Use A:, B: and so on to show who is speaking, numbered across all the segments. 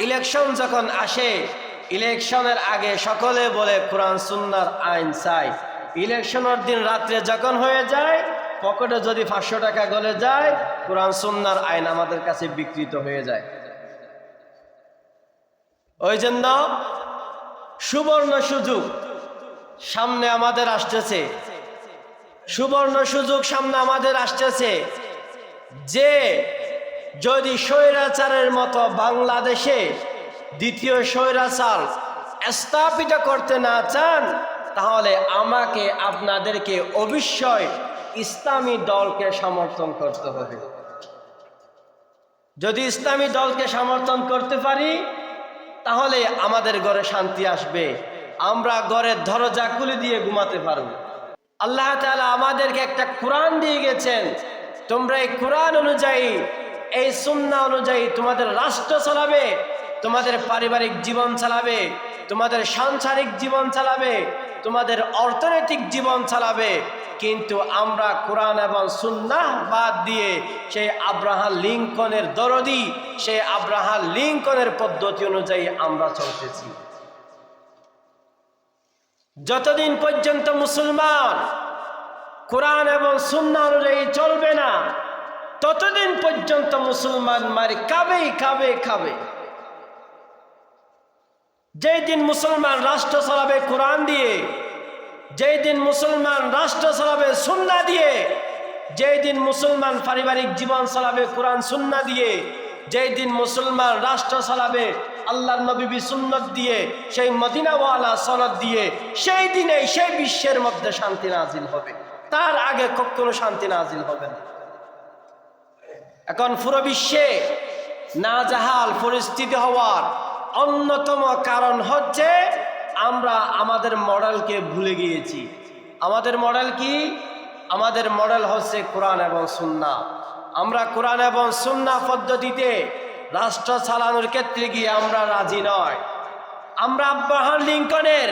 A: Election যখন আসে, ইলেকশনের আগে সকলে বলে কোরআন সুন্নাহর আইন চাই। ইলেকশনের দিন রাত্রে যখন হয়ে যায়, পকেটে যদি 500 টাকা গলে যায়, কোরআন সুন্নাহর আইন আমাদের কাছে বিকৃত হয়ে যায়। ওই জন্য সুবর্ণ সুযোগ সামনে আমাদের আসতেছে, সুবর্ণ সুযোগ সামনে আমাদের আসতেছে যে যদি স্বৈরাচারের মতো বাংলাদেশে দ্বিতীয় স্বৈরাচার স্থাপিত করতে না চান, তাহলে আমাকে আপনাদেরকে অবশ্যই ইসলামী দলকে সমর্থন করতে হবে। যদি ইসলামী দলকে সমর্থন করতে পারি, তাহলে আমাদের ঘরে শান্তি আসবে, আমরা ঘরের দরজা খুলে দিয়ে ঘুমাতে পারব। আল্লাহ তাআলা আমাদেরকে একটা কোরআন দিয়ে গেছেন, তোমরা এই কোরআন অনুযায়ী, এই সুন্নাহ অনুযায়ী তোমাদের রাষ্ট্র চালাবে, তোমাদের পারিবারিক জীবন চালাবে, তোমাদের সাংসারিক জীবন চালাবে, তোমাদের অর্থনৈতিক জীবন চালাবে। কিন্তু আমরা কোরআন এবং সুন্নাহ বাদ দিয়ে সেই আব্রাহাম লিঙ্কনের দরদি, সেই আব্রাহাম লিঙ্কনের পদ্ধতি অনুযায়ী আমরা চলতেছি। যতদিন পর্যন্ত মুসলমান কোরআন এবং সুন্নাহ অনুযায়ী চলবে না, ততদিন পর্যন্ত মুসলমান মারি খাবে। যেই দিন মুসলমান রাষ্ট্র চালাবে কোরআন দিয়ে, যেই দিন মুসলমান রাষ্ট্র চালাবে সুন্নাহ দিয়ে, যেই দিন মুসলমান পারিবারিক জীবন চালাবে কোরআন সুন্নাহ দিয়ে, যেই দিন মুসলমান রাষ্ট্র চালাবে আল্লাহর নবী সুন্নাত দিয়ে, সেই মদিনাওয়ালা সনদ দিয়ে, সেই দিনে সেই বিশ্বের মধ্যে শান্তি নাজিল হবে। তার আগে কখনো শান্তি নাজিল হবে না। এখন পুরো বিশ্বে নাজাহাল পরিস্থিতি হওয়ার অন্যতম কারণ হচ্ছে আমরা আমাদের মডেলকে ভুলে গিয়েছি। আমাদের মডেল কি? আমাদের মডেল হচ্ছে কোরআন এবং সুন্নাহ। আমরা কোরআন এবং সুন্নাহ পদ্ধতিতে রাষ্ট্র চালানোর ক্ষেত্রে গিয়ে আমরা রাজি নয়। আমরা আব্রাহাম লিঙ্কনের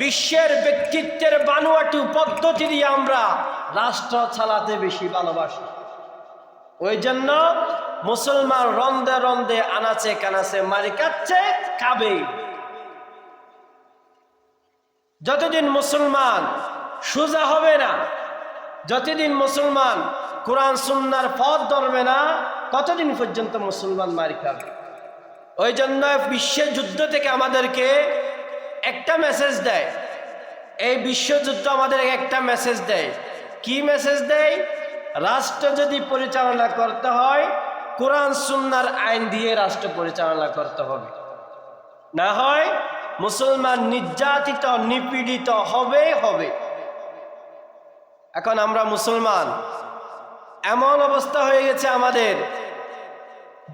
A: বিশ্বের ব্যক্তিত্বের বানোয়াটু পদ্ধতি দিয়ে আমরা রাষ্ট্র চালাতে বেশি ভালোবাসি। ওই জন্য মুসলমান রন্দে রন্দে আনাচে কানাচে মারি কাচ্ছে খাবে। যতদিন মুসলমান সোজা হবে না, যতদিন মুসলমান কোরআন সুন্নাহর পথ ধরবে না, ততদিন পর্যন্ত মুসলমান মারি খাবে। ওই জন্য বিশ্বের যুদ্ধ থেকে আমাদেরকে একটা মেসেজ দেয়, এই বিশ্বযুদ্ধ আমাদের একটা মেসেজ দেয়। কি মেসেজ দেয়? রাষ্ট্র যদি পরিচালনা করতে হয়, কোরআন সুন্নাহর আইন দিয়ে রাষ্ট্র পরিচালনা করতে হবে, না হয় মুসলমান নির্যাতিত নিপীড়িত হবে। এখন আমরা মুসলমান, এমন অবস্থা হয়ে গেছে আমাদের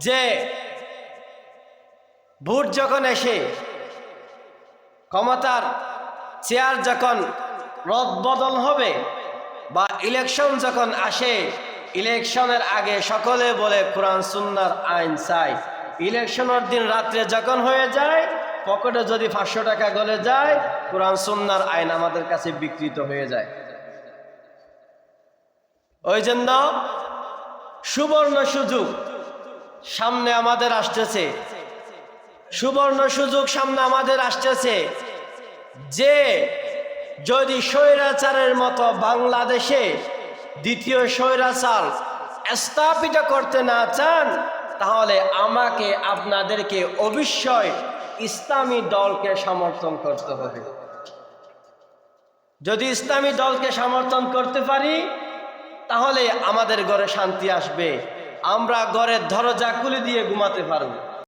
A: যে ভোট যখন এসে, ক্ষমতার চেয়ার যখন রদবদল হবে বা ইলেকশন যখন আসে, ইলেকশনের আগে সকলে বলে কোরআন সুন্নাহর আইন চাই। ইলেকশনের দিন রাত্রে যখন হয়ে যায়, পকেটে যদি 500 টাকা গলে যায়, কোরআন সুন্নাহর আইন আমাদের কাছে বিকৃত হয়ে যায়। ওই জন্য সুবর্ণ সুযোগ সামনে আমাদের আসতেছে, সুবর্ণ সুযোগ সামনে আমাদের আসতেছে যে যদি স্বৈরাচারের মতো বাংলাদেশে দ্বিতীয় স্বৈরাচার স্থাপিত করতে না চান, তাহলে আমাকে আপনাদেরকে অবশ্যই ইসলামী দলকে সমর্থন করতে হবে। যদি ইসলামী দলকে সমর্থন করতে পারি, তাহলে আমাদের ঘরে শান্তি আসবে, আমরা ঘরের দরজা খুলে দিয়ে ঘুমাতে পারব।